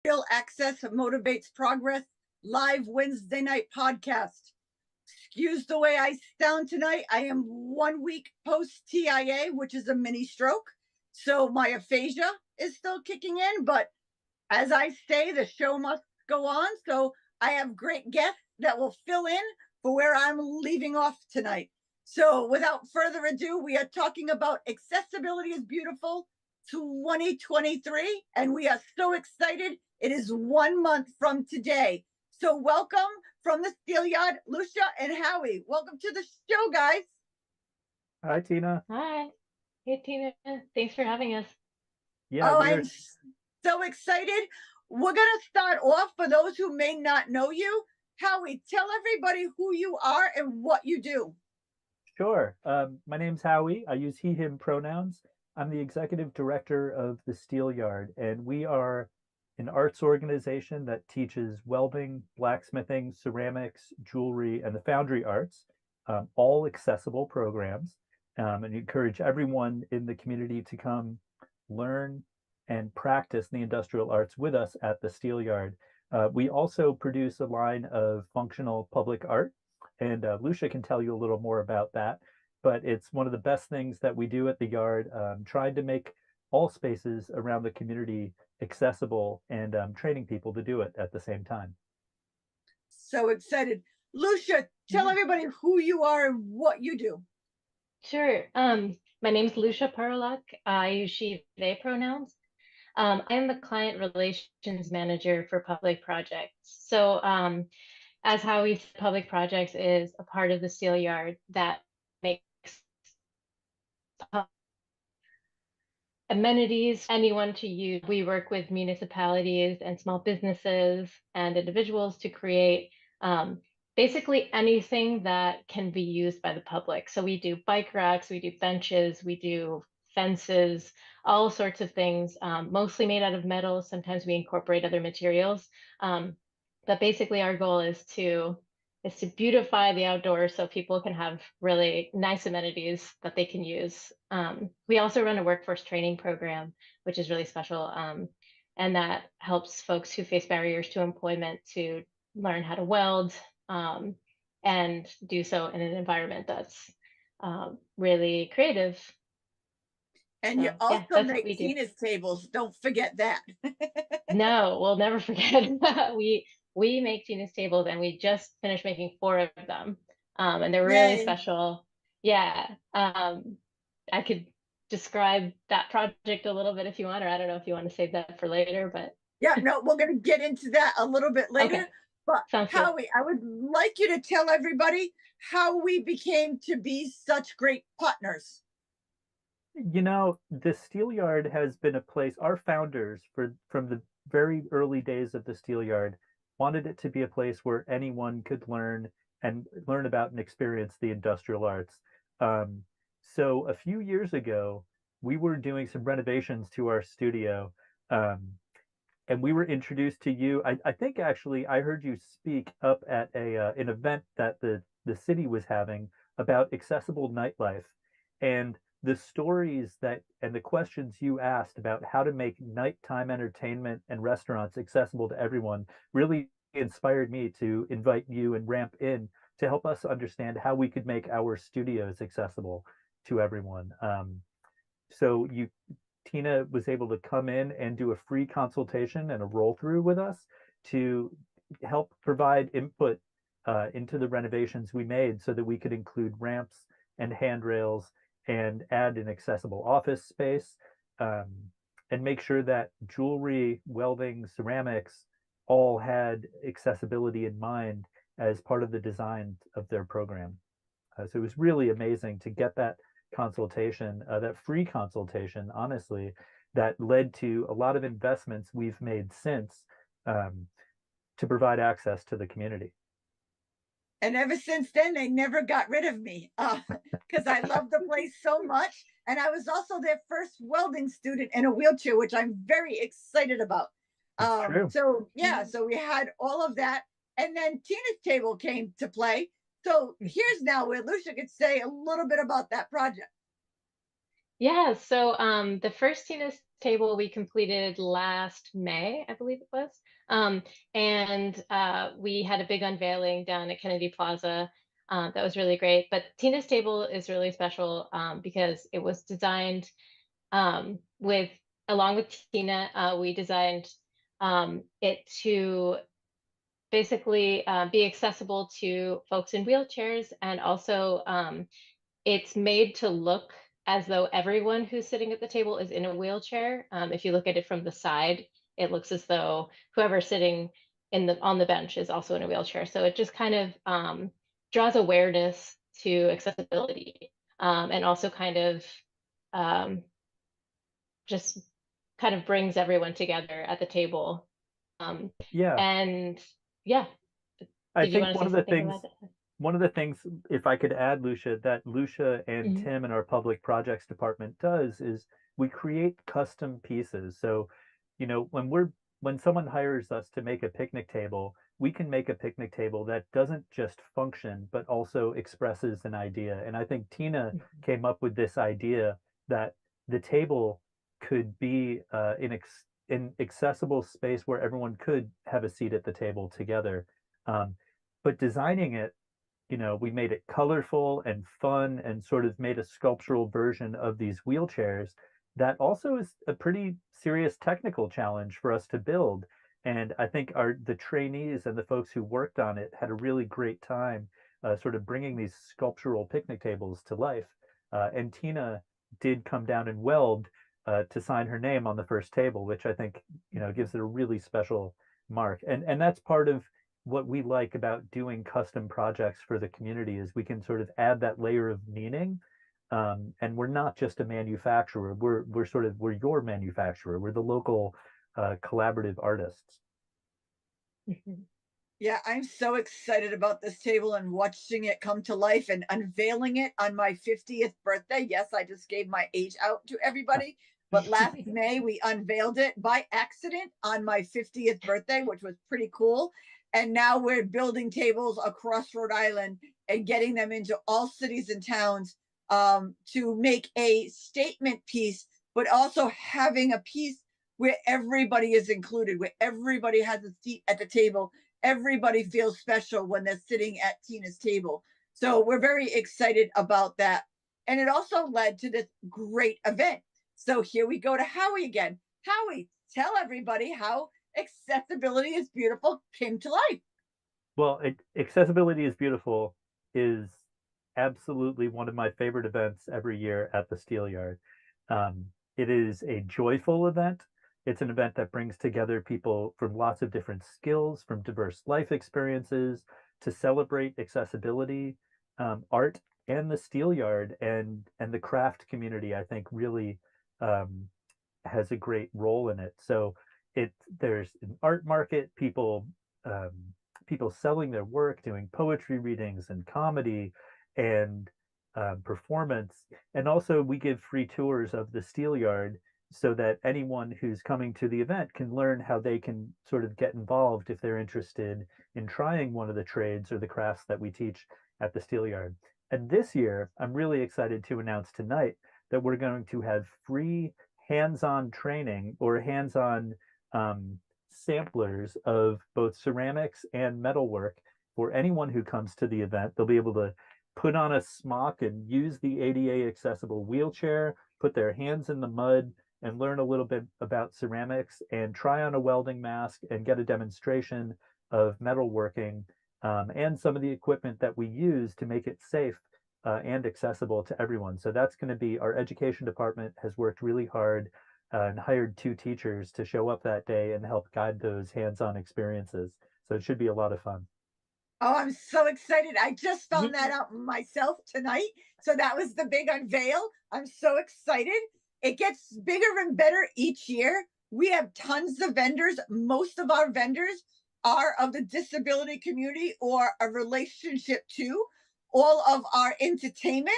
Real Access Motivates Progress live Wednesday night podcast. Excuse the way I sound tonight. I am 1 week post TIA, which is a mini stroke. So my aphasia is still kicking in. But as I say, the show must go on. So I have great guests that will fill in for where I'm leaving off tonight. So without further ado, we are talking about Accessibility is Beautiful 2023. And we are so excited. It is 1 month from today. So welcome from the Steel Yard, Lucia and Howie. Welcome to the show, guys. Hi, Tina. Hi. Hey, Tina. Thanks for having us. Yeah, Oh, I'm so excited. We're going to start off for those who may not know you. Howie, tell everybody who you are and what you do. Sure. My name's Howie. I use he, him pronouns. I'm the executive director of the Steel Yard, and we are an arts organization that teaches welding, blacksmithing, ceramics, jewelry, and the foundry arts, all accessible programs, and encourage everyone in the community to come learn and practice the industrial arts with us at the Steel Yard. We also produce a line of functional public art, and Lucia can tell you a little more about that, but it's one of the best things that we do at the Yard, trying to make all spaces around the community accessible and training people to do it at the same time. So excited. Lucia, tell everybody who you are and what you do. Sure. My name's Lucia Paralak. I use she, they pronouns. I am the client relations manager for public projects. So as Howie said, public projects is a part of the Steel Yard that makes amenities anyone to use. We work with municipalities and small businesses and individuals to create basically anything that can be used by the public. So we do bike racks, we do benches, we do fences, all sorts of things, mostly made out of metal. Sometimes we incorporate other materials. But basically our goal is to beautify the outdoors so people can have really nice amenities that they can use. We also run a workforce training program, which is really special. And that helps folks who face barriers to employment to learn how to weld and do so in an environment that's really creative. And you also make Tina's tables. Don't forget that. No, we'll never forget. We make Tina's tables, and we just finished making 4 of them, and they're really special. Yeah, I could describe that project a little bit if you want, or I don't know if you want to save that for later, but yeah, no, we're going to get into that a little bit later. Okay. But Sounds Howie, good. I would like you to tell everybody how we became to be such great partners. You know, the Steel Yard has been a place, our founders from the very early days of the Steel Yard wanted it to be a place where anyone could learn about and experience the industrial arts. So a few years ago, we were doing some renovations to our studio, and we were introduced to you. I think actually I heard you speak up at an event that the city was having about accessible nightlife, and the stories and the questions you asked about how to make nighttime entertainment and restaurants accessible to everyone really inspired me to invite you and Ramp in to help us understand how we could make our studios accessible to everyone. So Tina was able to come in and do a free consultation and a roll through with us to help provide input into the renovations we made so that we could include ramps and handrails and add an accessible office space, and make sure that jewelry, welding, ceramics all had accessibility in mind as part of the design of their program. So it was really amazing to get that consultation, that free consultation, honestly, that led to a lot of investments we've made since to provide access to the community. And ever since then, they never got rid of me because I love the place so much. And I was also their first welding student in a wheelchair, which I'm very excited about. So yeah, so we had all of that. And then Tina's table came to play. So here's now where Lucia could say a little bit about that project. Yeah, so the first Tina's table we completed last May, I believe it was. And we had a big unveiling down at Kennedy Plaza. That was really great. But Tina's table is really special because it was designed with, along with Tina, we designed it to basically be accessible to folks in wheelchairs, and also it's made to look as though everyone who's sitting at the table is in a wheelchair. If you look at it from the side, it looks as though whoever's sitting on the bench is also in a wheelchair. So it just kind of draws awareness to accessibility, and also kind of um, just kind of brings everyone together at the table. Um, Yeah, and yeah, I did you think want to say something about that? one of the things, if I could add, Lucia, that Lucia and Mhm. Tim in our public projects department does is we create custom pieces. So, when someone hires us to make a picnic table, we can make a picnic table that doesn't just function, but also expresses an idea. And I think Tina came up with this idea that the table could be in accessible space where everyone could have a seat at the table together. Um, but designing it, we made it colorful and fun and sort of made a sculptural version of these wheelchairs that also is a pretty serious technical challenge for us to build. And I think the trainees and the folks who worked on it had a really great time sort of bringing these sculptural picnic tables to life. And Tina did come down and weld to sign her name on the first table, which I think, gives it a really special mark. And that's part of what we like about doing custom projects for the community is we can sort of add that layer of meaning. And we're not just a manufacturer. We're your manufacturer. We're the local collaborative artists. Mhm. Yeah, I'm so excited about this table and watching it come to life and unveiling it on my 50th birthday. Yes, I just gave my age out to everybody, but last May we unveiled it by accident on my 50th birthday, which was pretty cool. And now we're building tables across Rhode Island and getting them into all cities and towns to make a statement piece, but also having a piece where everybody is included, where everybody has a seat at the table. Everybody feels special when they're sitting at Tina's table. So we're very excited about that. And it also led to this great event. So here we go to Howie again. Howie, tell everybody how Accessibility is Beautiful came to life. Well, Accessibility is Beautiful is absolutely one of my favorite events every year at the Steel Yard. It is a joyful event. It's an event that brings together people from lots of different skills, from diverse life experiences to celebrate accessibility, art, and the Steel Yard and the craft community, I think, really um, has a great role in it. So there's an art market, um, people selling their work, doing poetry readings and comedy and performance. And also, we give free tours of the Steel Yard so that anyone who's coming to the event can learn how they can sort of get involved if they're interested in trying one of the trades or the crafts that we teach at the Steel Yard. And this year, I'm really excited to announce tonight that we're going to have free hands-on training or hands-on samplers of both ceramics and metalwork for anyone who comes to the event. They'll be able to put on a smock and use the ADA accessible wheelchair, put their hands in the mud and learn a little bit about ceramics and try on a welding mask and get a demonstration of metalworking and some of the equipment that we use to make it safe and accessible to everyone. So that's going to be our education department has worked really hard and hired 2 teachers to show up that day and help guide those hands-on experiences. So it should be a lot of fun. Oh, I'm so excited. I just found that out myself tonight. So that was the big unveil. I'm so excited. It gets bigger and better each year. We have tons of vendors. Most of our vendors are of the disability community or a relationship to. All of our entertainment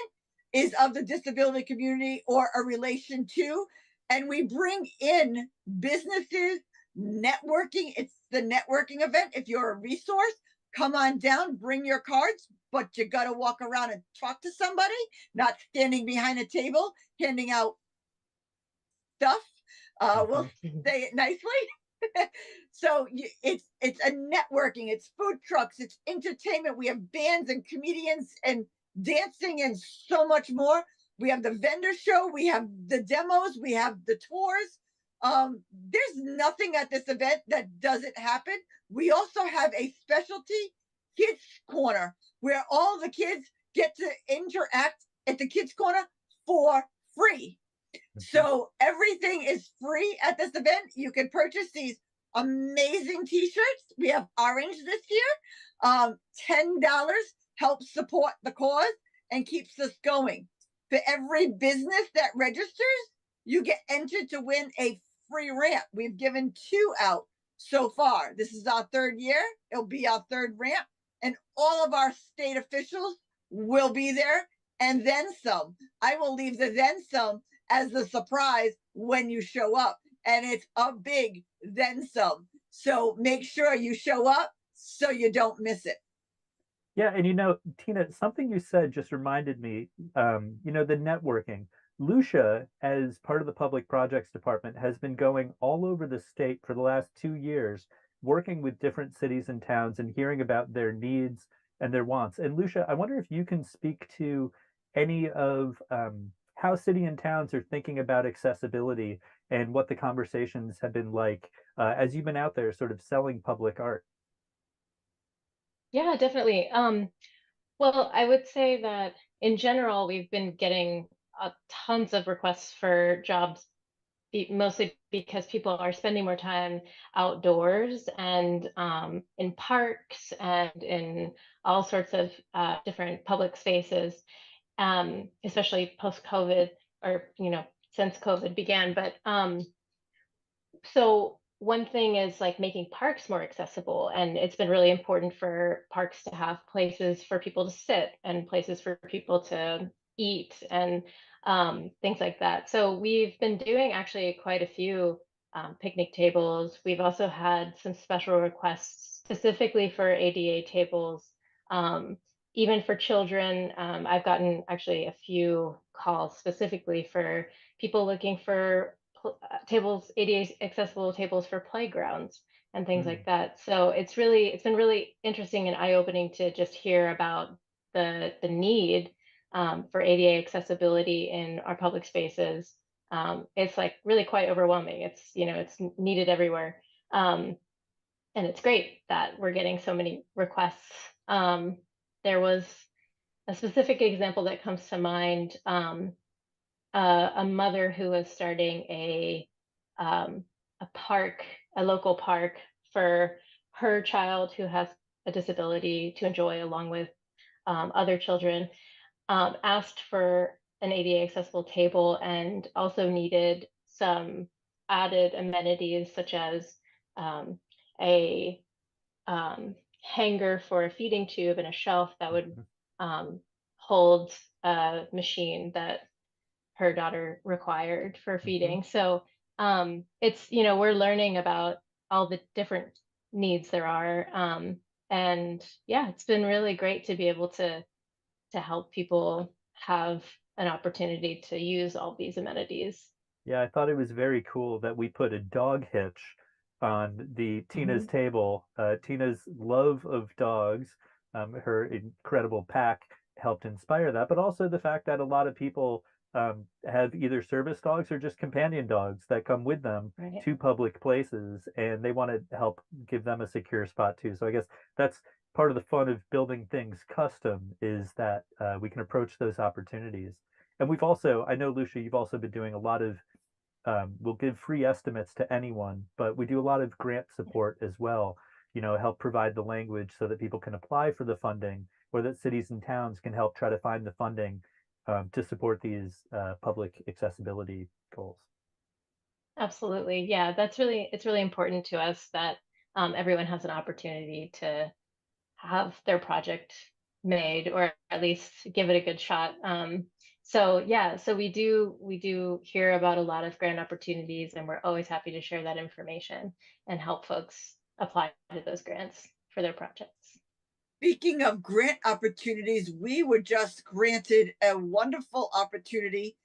is of the disability community or a relation to. And we bring in businesses, networking. It's the networking event. If you're a resource, come on down, bring your cards, but you got to walk around and talk to somebody, not standing behind a table handing out stuff. We'll Mhm. say it nicely. So it's a networking, it's food trucks, it's entertainment. We have bands and comedians and dancing and so much more. We have the vendor show, we have the demos, we have the tours. There's nothing at this event that doesn't happen. We also have a specialty kids corner where all the kids get to interact at the kids corner for free. Mhm. So everything is free at this event. You can purchase these amazing t-shirts. We have orange this year. $10 helps support the cause and keeps us going. For every business that registers, you get entered to win a free ramp. We've given two out so far. This is our third year. It'll be our third ramp. And all of our state officials will be there and then some. I will leave the then some as the surprise when you show up. And it's a big then some. So make sure you show up so you don't miss it. Yeah, and Tina, something you said just reminded me, the networking. Lucia, as part of the public projects department, has been going all over the state for the last 2 years, working with different cities and towns and hearing about their needs and their wants. And Lucia, I wonder if you can speak to any of how city and towns are thinking about accessibility and what the conversations have been like as you've been out there sort of selling public art. Yeah, definitely. Well, I would say that in general, we've been getting tons of requests for jobs, mostly because people are spending more time outdoors and in parks and in all sorts of different public spaces, especially post-COVID or, since COVID began. But so one thing is like making parks more accessible, and it's been really important for parks to have places for people to sit and places for people to eat and things like that. So we've been doing actually quite a few picnic tables. We've also had some special requests specifically for ADA tables, um, even for children. I've gotten actually a few calls specifically for people looking for tables, ADA accessible tables for playgrounds and things Mm. like that. So it's been really interesting and eye opening to just hear about the need for ADA accessibility in our public spaces. It's like really quite overwhelming. It's needed everywhere. And it's great that we're getting so many requests. There was a specific example that comes to mind. A mother who was starting um, a park, a local park for her child who has a disability to enjoy along with other children, asked for an ADA accessible table and also needed some added amenities such as um, a hanger for a feeding tube and a shelf that would Mhm. um, hold a machine that her daughter required for Mhm. feeding. So we're learning about all the different needs there are. And yeah, it's been really great to be able to help people have an opportunity to use all these amenities. Yeah, I thought it was very cool that we put a dog hitch on the Tina's Mhm. table. Tina's love of dogs, her incredible pack helped inspire that, but also the fact that a lot of people have either service dogs or just companion dogs that come with them Right. to public places, and they want to help give them a secure spot too. So I guess that's part of the fun of building things custom is that we can approach those opportunities. And we've also, I know, Lucia, you've also been doing a lot of we'll give free estimates to anyone, but we do a lot of grant support as well, help provide the language so that people can apply for the funding or that cities and towns can help try to find the funding to support these public accessibility goals. Absolutely. Yeah, it's really important to us that everyone has an opportunity to have their project made or at least give it a good shot. So yeah, so we do hear about a lot of grant opportunities, and we're always happy to share that information and help folks apply to those grants for their projects. Speaking of grant opportunities, we were just granted a wonderful opportunity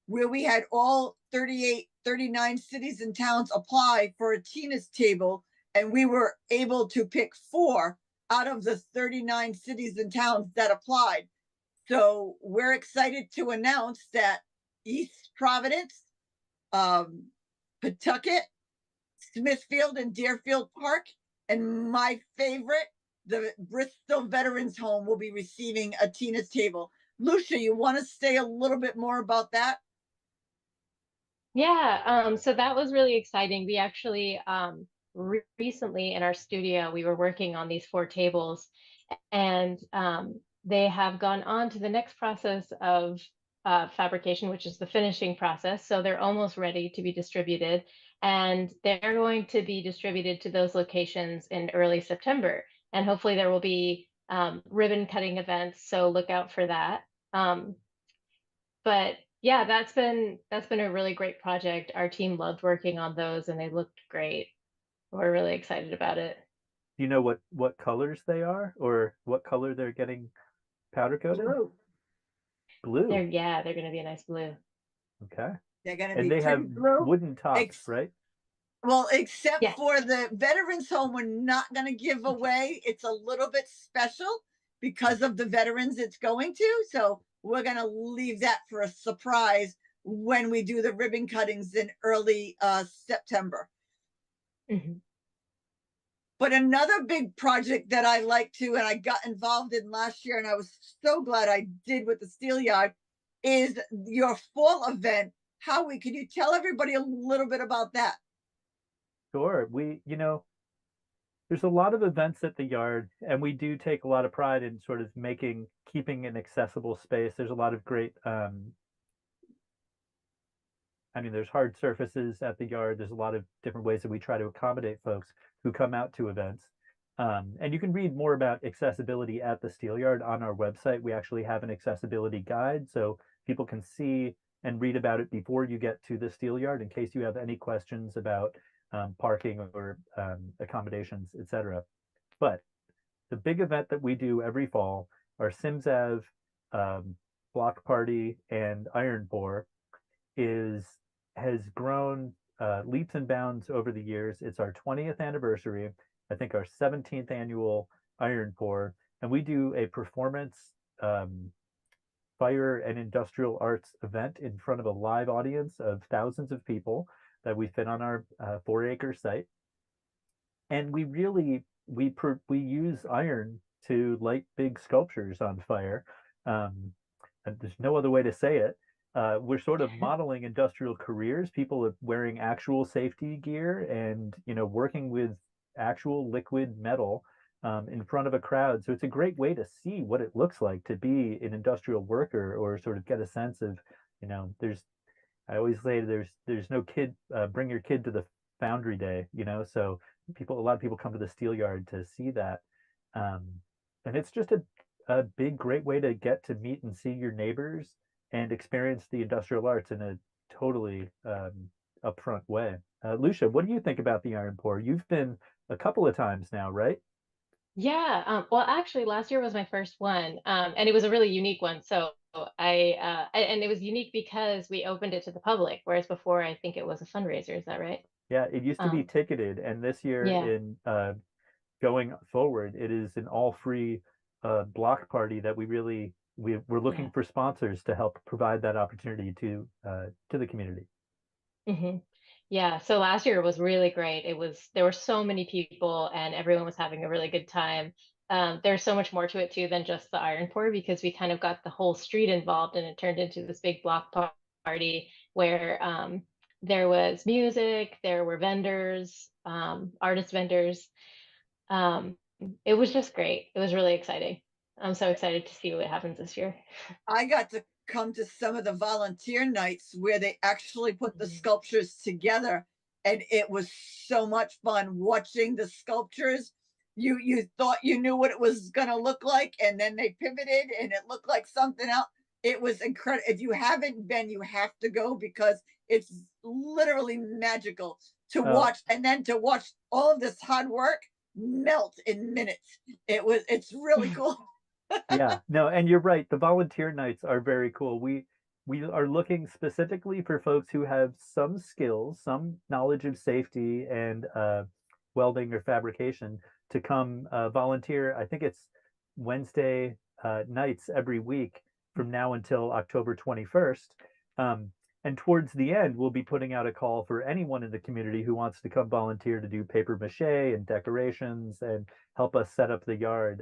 where we had all 38 39 cities and towns apply for a Tina's table, and we were able to pick 4 out of the 39 cities and towns that applied. So we're excited to announce that East Providence, um, Pawtucket, Smithfield, and Deerfield Park, and my favorite, the Bristol Veterans Home, will be receiving a Tina's table. Lucia, you want to say a little bit more about that? Yeah, so that was really exciting. We actually recently in our studio, we were working on these 4 tables, and they have gone on to the next process of fabrication, which is the finishing process. So they're almost ready to be distributed, and they're going to be distributed to those locations in early September. And hopefully there will be ribbon cutting events, so look out for that. But yeah, that's been a really great project. Our team loved working on those, and they looked great. We're really excited about it. Do you know what colors they are, or what color they're getting powder coated? Blue. Blue. They're going to be a nice blue. Okay. They're going to And be they pretty have blue. wooden tops, Ex- right? well, except Yes. for the Veterans Home, we're not going to give away. It's a little bit special because of the veterans it's going to. So we're going to leave that for a surprise when we do the ribbon cuttings in early September. Mhm. But another big project that I like to, and I got involved in last year, and I was so glad I did with the Steel Yard, is your fall event. Howie, can you tell everybody a little bit about that? Sure. There's a lot of events at the yard, and we do take a lot of pride in sort of keeping an accessible space. There's a lot of great, there's hard surfaces at the yard. There's a lot of different ways that we try to accommodate folks who come out to events. And you can read more about accessibility at the Steel Yard on our website. We actually have an accessibility guide, so people can see and read about it before you get to the Steel Yard in case you have any questions about parking or accommodations, etc. But the big event that we do every fall are SimsAv, Block Party, and Iron Pour has grown leaps and bounds over the years. It's our 20th anniversary, I think our 17th annual Iron Pour, and we do a performance fire and industrial arts event in front of a live audience of thousands of people that we fit on our 4-acre site. And we use iron to light big sculptures on fire. And there's no other way to say it. We're sort of modeling industrial careers. People are wearing actual safety gear and working with actual liquid metal in front of a crowd. So it's a great way to see what it looks like to be an industrial worker, or sort of get a sense of, there's I always say there's no kid, bring your kid to the foundry day, so a lot of people come to the steel yard to see that. Um, and it's just a big, great way to get to meet and see your neighbors and experience the industrial arts in a totally upfront way. Lucia, what do you think about the Iron Pour? You've been a couple of times now, right? Yeah, well, actually, last year was my first one, and it was a really unique one. So and it was unique because we opened it to the public, whereas before I think it was a fundraiser. Is that right? Yeah, it used to be Um, ticketed, and this year yeah, in going forward, it is an all-free block party that we're looking yeah. for sponsors to help provide that opportunity to the community. hmm Yeah, so last year was really great. There were so many people and everyone was having a really good time. There's so much more to it too than just the Iron Pour, because we kind of got the whole street involved, and it turned into this big party where there was music, there were vendors, artist vendors. Um, it was just great. It was really exciting. I'm so excited to see what happens this year. I got to come to some of the volunteer nights where they actually put the sculptures together, and it was so much fun watching the sculptures. You thought you knew what it was going to look like, and then they pivoted and it looked like something else. It was incredible. If you haven't been, you have to go, because it's literally magical to Uh, watch, and then to watch all of this hard work melt in minutes. It's really cool. yeah, no, and you're right. The volunteer nights are very cool. we are looking specifically for folks who have some skills, some knowledge of safety and welding or fabrication to come volunteer. I think it's Wednesday nights every week from now until October 21st. Um, and towards the end, we'll be putting out a call for anyone in the community who wants to come volunteer to do paper mache and decorations and help us set up the yard.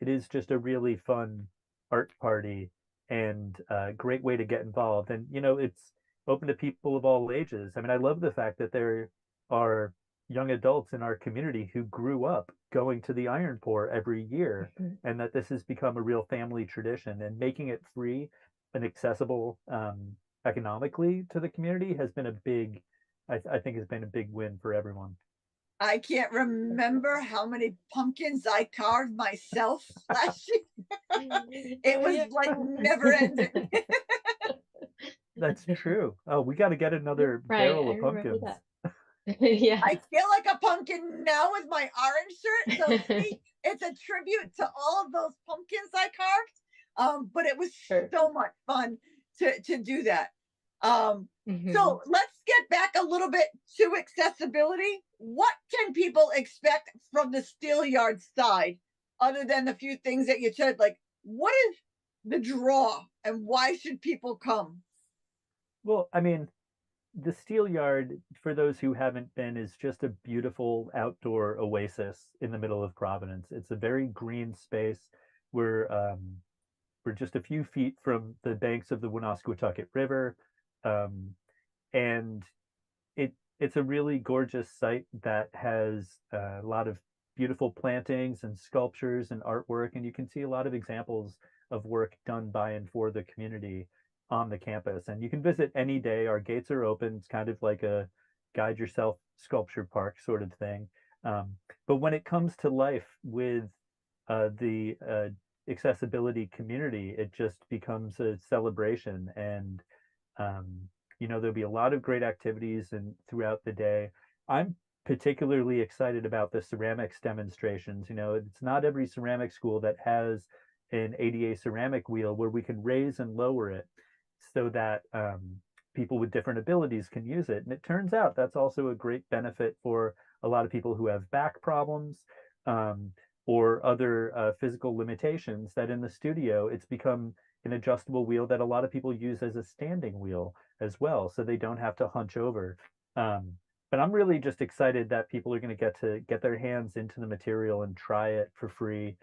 It is just a really fun art party and a great way to get involved. And, you know, it's open to people of all ages. I mean, I love the fact that there are young adults in our community who grew up going to the Iron Pour every year, and that this has become a real family tradition. And making it free and accessible economically to the community has been a big, I think, has been a big win for everyone. I can't remember how many pumpkins I carved myself last year. It was like never ending. That's true. Oh, we got to get another Right, barrel I of remember pumpkins. that. Yeah. I feel like a pumpkin now with my orange shirt. So see, it's a tribute to all of those pumpkins I carved. But it was Sure. so much fun to do that. Mhm. So let's get back a little bit to accessibility. What can people expect from the Steelyard side, other than the few things that you said? Like, what is the draw, and why should people come? Well, I mean, the Steel Yard, for those who haven't been, is just a beautiful outdoor oasis in the middle of Providence. It's a very green space. We're we're just a few feet from the banks of the Woonasquatucket River, um, and it's a really gorgeous site that has a lot of beautiful plantings and sculptures and artwork, and you can see a lot of examples of work done by and for the community on the campus. And you can visit any day. Our gates are open. It's kind of like a guide yourself sculpture park sort of thing. Um, but when it comes to life with the accessibility community, it just becomes a celebration. And um, you know, there'll be a lot of great activities and throughout the day. I'm particularly excited about the ceramics demonstrations. You know, it's not every ceramic school that has an ADA ceramic wheel where we can raise and lower it so that people with different abilities can use it. And it turns out that's also a great benefit for a lot of people who have back problems um, or other physical limitations, that in the studio it's become an adjustable wheel that a lot of people use as a standing wheel as well, so they don't have to hunch over. But I'm really just excited that people are going to get their hands into the material and try it for free.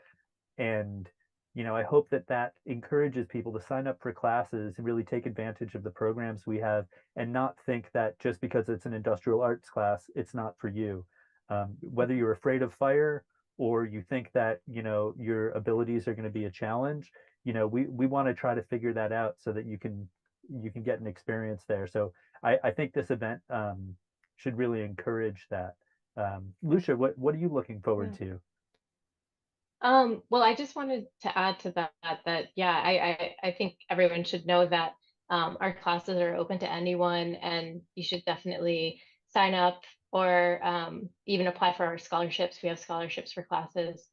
And you know, I hope that that encourages people to sign up for classes and really take advantage of the programs we have, and not think that just because it's an industrial arts class, it's not for you. Whether you're afraid of fire or you think that, you know, your abilities are going to be a challenge, you know, we want to try to figure that out so that you can get an experience there. So I think this event should really encourage that. Lucia, what are you looking forward Yeah. to? Well, I just wanted to add to that yeah, I think everyone should know that our classes are open to anyone, and you should definitely sign up or even apply for our scholarships. We have scholarships for classes.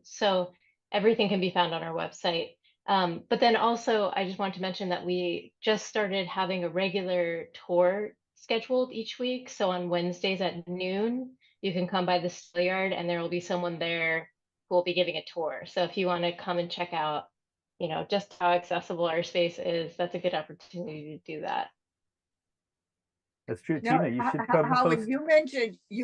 So everything can be found on our website. But then also, I just wanted to mention that we just started having a regular tour scheduled each week. So on Wednesdays at noon, you can come by the Steel Yard, and there will be someone there who will be giving a tour. So if you want to come and check out, you know, just how accessible our space is, that's a good opportunity to do that. That's true. Now, Tina, you should come Howard, host. you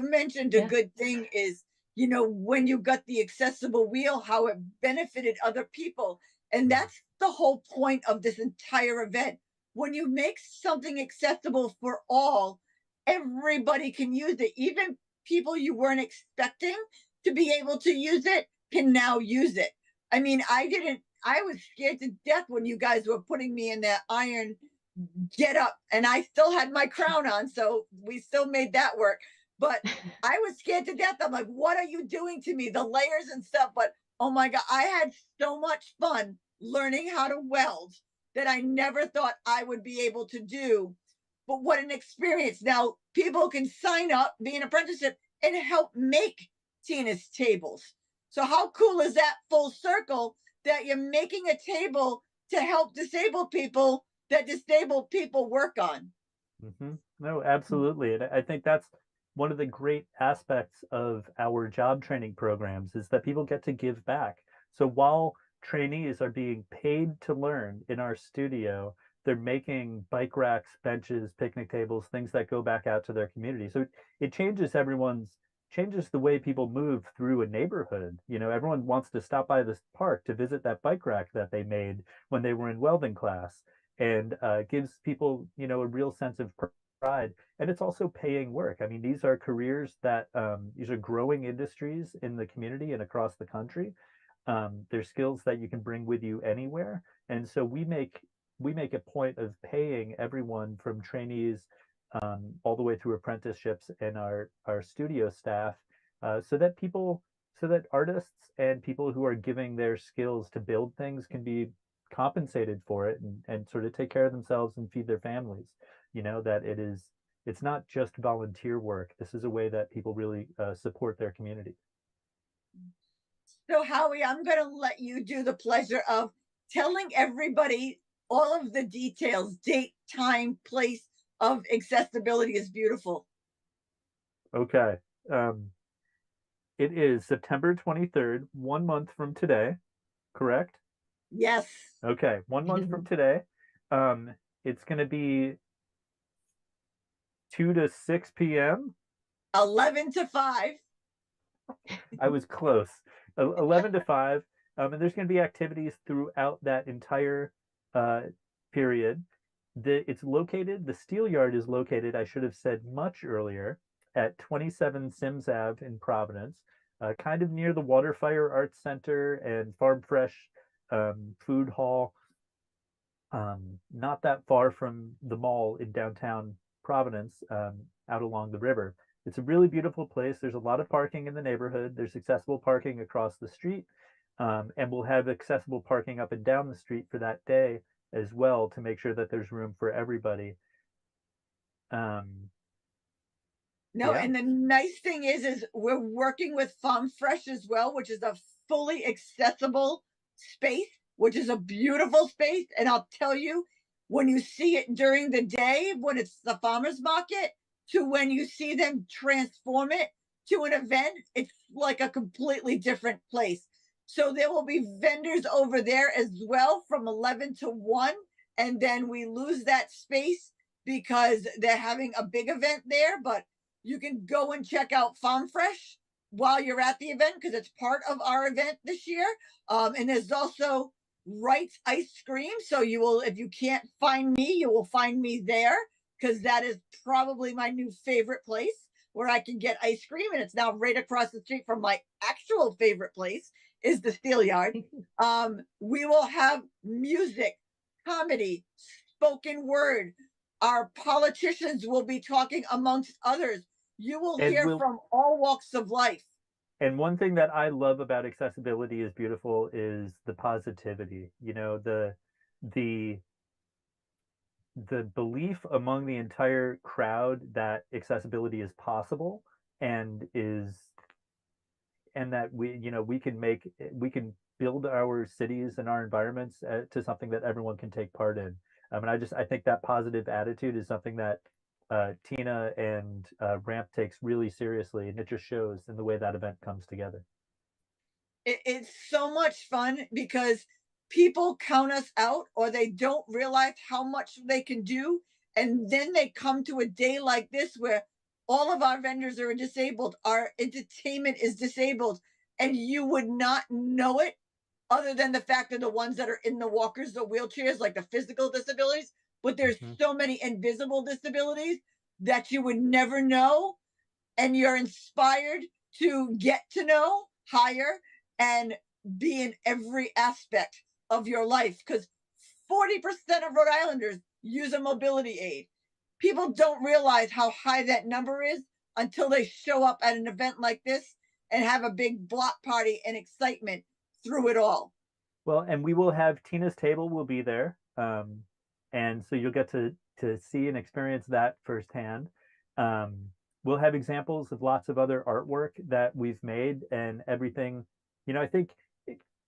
mentioned a Yeah. good thing is, you know, when you got the accessible wheel, how it benefited other people. And that's the whole point of this entire event. When you make something accessible for all, everybody can use it. Even people you weren't expecting to be able to use it can now use it. I mean, I was scared to death when you guys were putting me in that iron get up, and I still had my crown on, so we still made that work. But I was scared to death. I'm like, what are you doing to me? The layers and stuff. But oh my God, I had so much fun learning how to weld that I never thought I would be able to do. But what an experience. Now people can sign up, be an apprenticeship, and help make Tina's tables. So how cool is that, full circle, that you're making a table to help disabled people that disabled people work on. No, absolutely. And I think that's one of the great aspects of our job training programs is that people get to give back. So while trainees are being paid to learn in our studio, they're making bike racks, benches, picnic tables, things that go back out to their community. So it changes the way people move through a neighborhood. Everyone wants to stop by this park to visit that bike rack that they made when they were in welding class, and gives people, a real sense of pride. And it's also paying work. I mean, these are careers that these are growing industries in the community and across the country. They're skills that you can bring with you anywhere, and so we make a point of paying everyone from trainees all the way through apprenticeships and our studio staff, so that artists and people who are giving their skills to build things can be compensated for it, and sort of take care of themselves and feed their families. That it's not just volunteer work. This is a way that people really support their community. So, Howie, I'm going to let you do the pleasure of telling everybody all of the details, date, time, place of Accessibility is Beautiful. Okay. It is September 23rd, 1 month from today, correct? Yes. Okay, 1 month from today. It's going to be 2 to 6 p.m. 11 to 5. I was close. 11 to 5. And there's going to be activities throughout that entire period. The Steel Yard is located, I should have said much earlier, at 27 Sims Ave in Providence, kind of near the Waterfire Arts Center and Farm Fresh food hall, not that far from the mall in downtown Providence, out along the river. It's a really beautiful place. There's a lot of parking in the neighborhood. There's accessible parking across the street, and we'll have accessible parking up and down the street for that day as well, to make sure that there's room for everybody. No, Yeah. and the nice thing is we're working with Farm Fresh as well, which is a fully accessible space, which is a beautiful space. And I'll tell you, when you see it during the day, when it's the farmers market, to when you see them transform it to an event, it's like a completely different place. So there will be vendors over there as well from 11 to 1. And then we lose that space because they're having a big event there. But you can go and check out Farm Fresh while you're at the event, because it's part of our event this year. And there's also Wright's Ice Cream. So you will, if you can't find me, you will find me there, because that is probably my new favorite place where I can get ice cream. And it's now right across the street from my actual favorite place, is the Steel Yard. We will have music, comedy, spoken word. Our politicians will be talking amongst others. You will hear from all walks of life. And one thing that I love about Accessibility is Beautiful is the positivity. The belief among the entire crowd that accessibility is possible, and that we can build our cities and our environments to something that everyone can take part in. And I think that positive attitude is something that Tina and Ramp takes really seriously, and it just shows in the way that event comes together. It's so much fun because people count us out, or they don't realize how much they can do. And then they come to a day like this where all of our vendors are disabled, our entertainment is disabled, and you would not know it other than the fact that the ones that are in the walkers, the wheelchairs, like the physical disabilities. But there's so many invisible disabilities that you would never know. And you're inspired to get to know higher and be in every aspect of your life, because 40% of Rhode Islanders use a mobility aid. People don't realize how high that number is until they show up at an event like this and have a big block party and excitement through it all. Well, and we will have Tina's Table will be there. And so you'll get to see and experience that firsthand. We'll have examples of lots of other artwork that we've made and everything. I think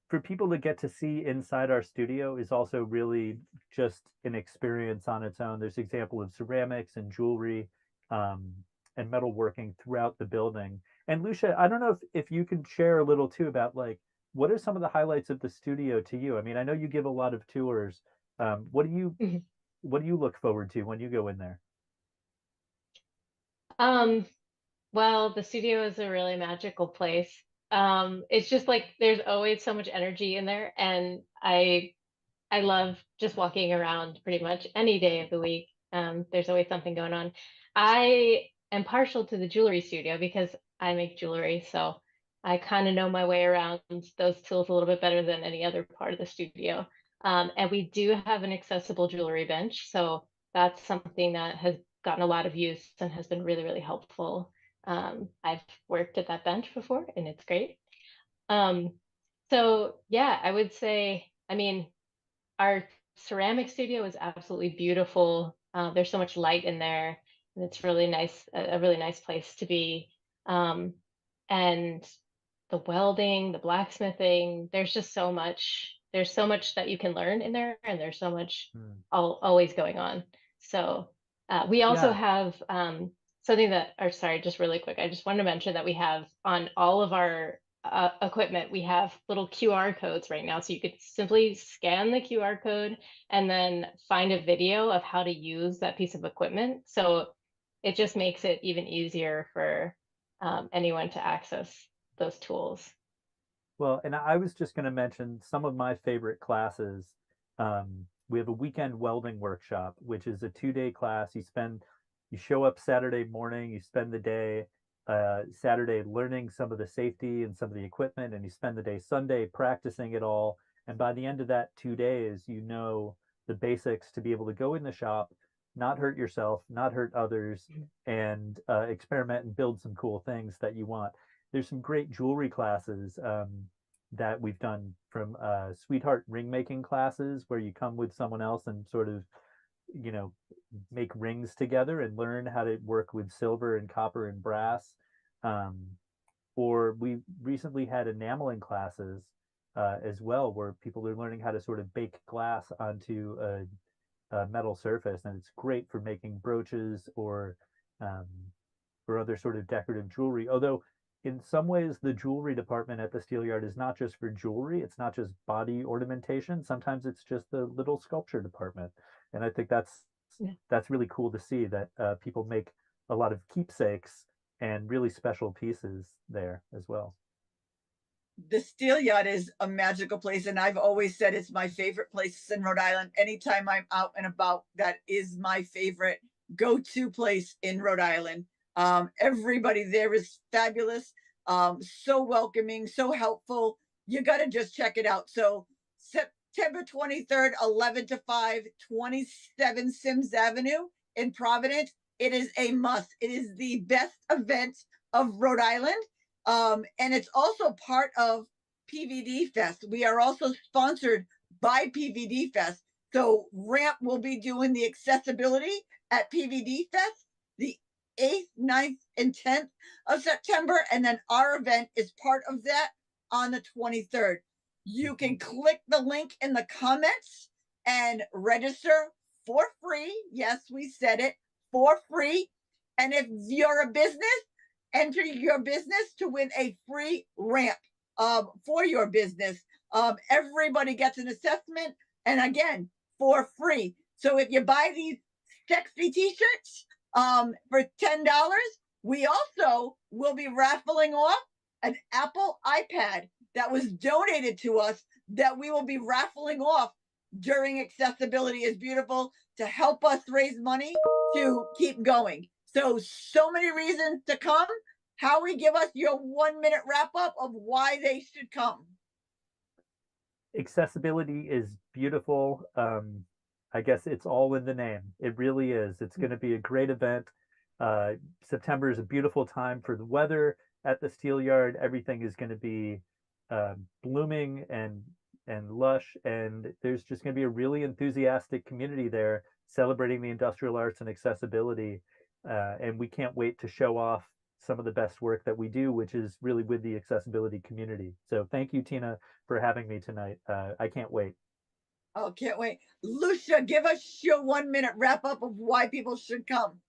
for people to get to see inside our studio is also really just an experience on its own. There's example of ceramics and jewelry, um, and metalworking throughout the building. And Lucia, I don't know if you can share a little too about like what are some of the highlights of the studio to you? I mean, I know you give a lot of tours. What do you Mhm. what do you look forward to when you go in there? Um, well, the studio is a really magical place. It's just like there's always so much energy in there, and I love just walking around pretty much any day of the week. There's always something going on. I am partial to the jewelry studio because I make jewelry, so I kind of know my way around those tools a little bit better than any other part of the studio. And we do have an accessible jewelry bench, so that's something that has gotten a lot of use and has been really, really helpful. I've worked at that bench before, and it's great. Um, so yeah, I would say, I mean, our ceramic studio is absolutely beautiful. There's so much light in there, and it's really nice, a really nice place to be. Um, and the welding, the blacksmithing, there's just so much. There's so much that you can learn in there, and there's so much Hmm. always going on. So we also Yeah. have something that, or sorry, just really quick, I just wanted to mention that we have on all of our equipment, we have little QR codes right now. So you could simply scan the QR code and then find a video of how to use that piece of equipment. So it just makes it even easier for anyone to access those tools. Well, and I was just going to mention some of my favorite classes. We have a weekend welding workshop, which is a 2-day class. You show up Saturday morning, you spend the day Saturday learning some of the safety and some of the equipment, and you spend the day Sunday practicing it all. And by the end of that 2 days, you know the basics to be able to go in the shop, not hurt yourself, not hurt others, and experiment and build some cool things that you want. There's some great jewelry classes that we've done from sweetheart ring making classes where you come with someone else and sort of, you know, make rings together and learn how to work with silver and copper and brass. Um, or we recently had enameling classes as well, where people are learning how to sort of bake glass onto a metal surface, and it's great for making brooches um, or other sort of decorative jewelry. Although in some ways the jewelry department at the Steelyard is not just for jewelry, it's not just body ornamentation. Sometimes it's just the little sculpture department. And I think Yeah. that's really cool to see that people make a lot of keepsakes and really special pieces there as well. The Steelyard is a magical place, and I've always said it's my favorite place in Rhode Island. Anytime I'm out and about, that is my favorite go-to place in Rhode Island. Everybody there is fabulous, so welcoming, so helpful. You got to just check it out. So September 23rd, 11 to 5, 27 Sims Avenue in Providence. It is a must. It is the best event of Rhode Island, and it's also part of PVD Fest. We are also sponsored by PVD Fest. So Ramp will be doing the accessibility at PVD Fest the 8th, 9th, and 10th of September. And then our event is part of that on the 23rd. You can click the link in the comments and register for free. Yes, we said it, for free. And if you're a business, enter your business to win a free ramp for your business. Everybody gets an assessment, and again, for free. So if you buy these sexy t-shirts for $10, we also will be raffling off an Apple iPad that was donated to us that we will be raffling off during Accessibility is Beautiful to help us raise money to keep going. So many reasons to come. Howie, give us your 1 minute wrap up of why they should come. Accessibility is beautiful. I guess it's all in the name. It really is. It's going to be a great event. September is a beautiful time for the weather at the Steelyard. Everything is going to be blooming and lush, and there's just going to be a really enthusiastic community there celebrating the industrial arts and accessibility. And we can't wait to show off some of the best work that we do, which is really with the accessibility community. So thank you, Tina, for having me tonight. I can't wait. Oh, can't wait. Lucia, give us your 1 minute wrap up of why people should come.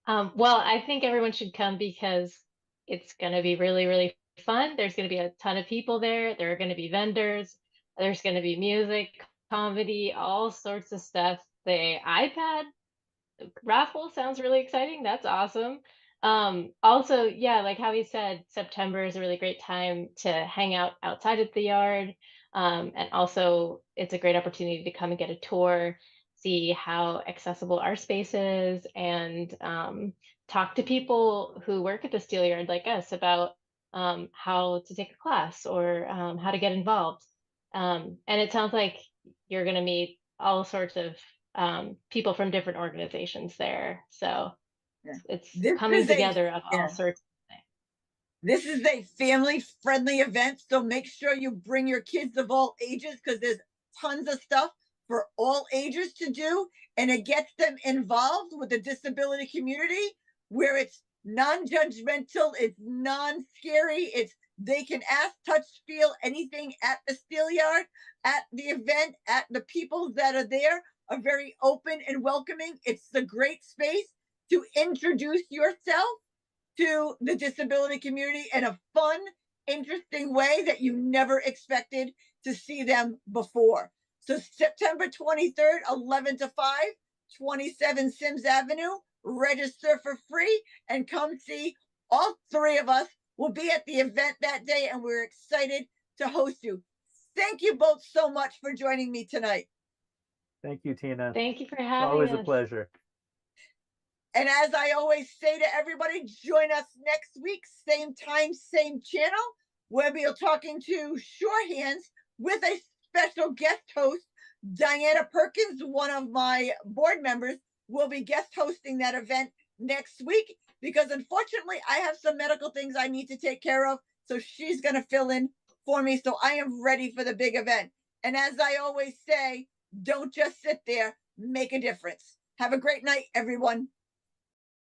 Well, I think everyone should come because it's going to be really, really fun. There's going to be a ton of people there. There are going to be vendors. There's going to be music, comedy, all sorts of stuff. The iPad raffle sounds really exciting. That's awesome. Also, yeah, like how he said, September is a really great time to hang out outside of the yard. And also, it's a great opportunity to come and get a tour, see how accessible our space is, and talk to people who work at the steel yard like us about how to take a class or how to get involved. And it sounds like you're going to meet all sorts of people from different organizations there. So Yeah. it's This coming is a together of all yeah. sorts of things. This is a family-friendly event, so make sure you bring your kids of all ages because there's tons of stuff for all ages to do, and it gets them involved with the disability community where it's non-judgmental, it's non-scary, it's they can ask, touch, feel anything at the steel yard, at the event, at the people that are there are very open and welcoming. It's a great space to introduce yourself to the disability community in a fun, interesting way that you never expected to see them before. So September 23rd, 11 to 5, 27 Sims Avenue. Register for free and come see all three of us. Will be at the event that day and we're excited to host you. Thank you both so much for joining me tonight. Thank you, Tina. Thank you for It's having always a us. pleasure. And as I always say to everybody, join us next week, same time, same channel. We'll be talking to Shorehands with a special guest host, Diana Perkins, one of my board members, will be guest hosting that event next week because unfortunately I have some medical things I need to take care of. So she's going to fill in for me. So I am ready for the big event. And as I always say, don't just sit there, make a difference. Have a great night, everyone.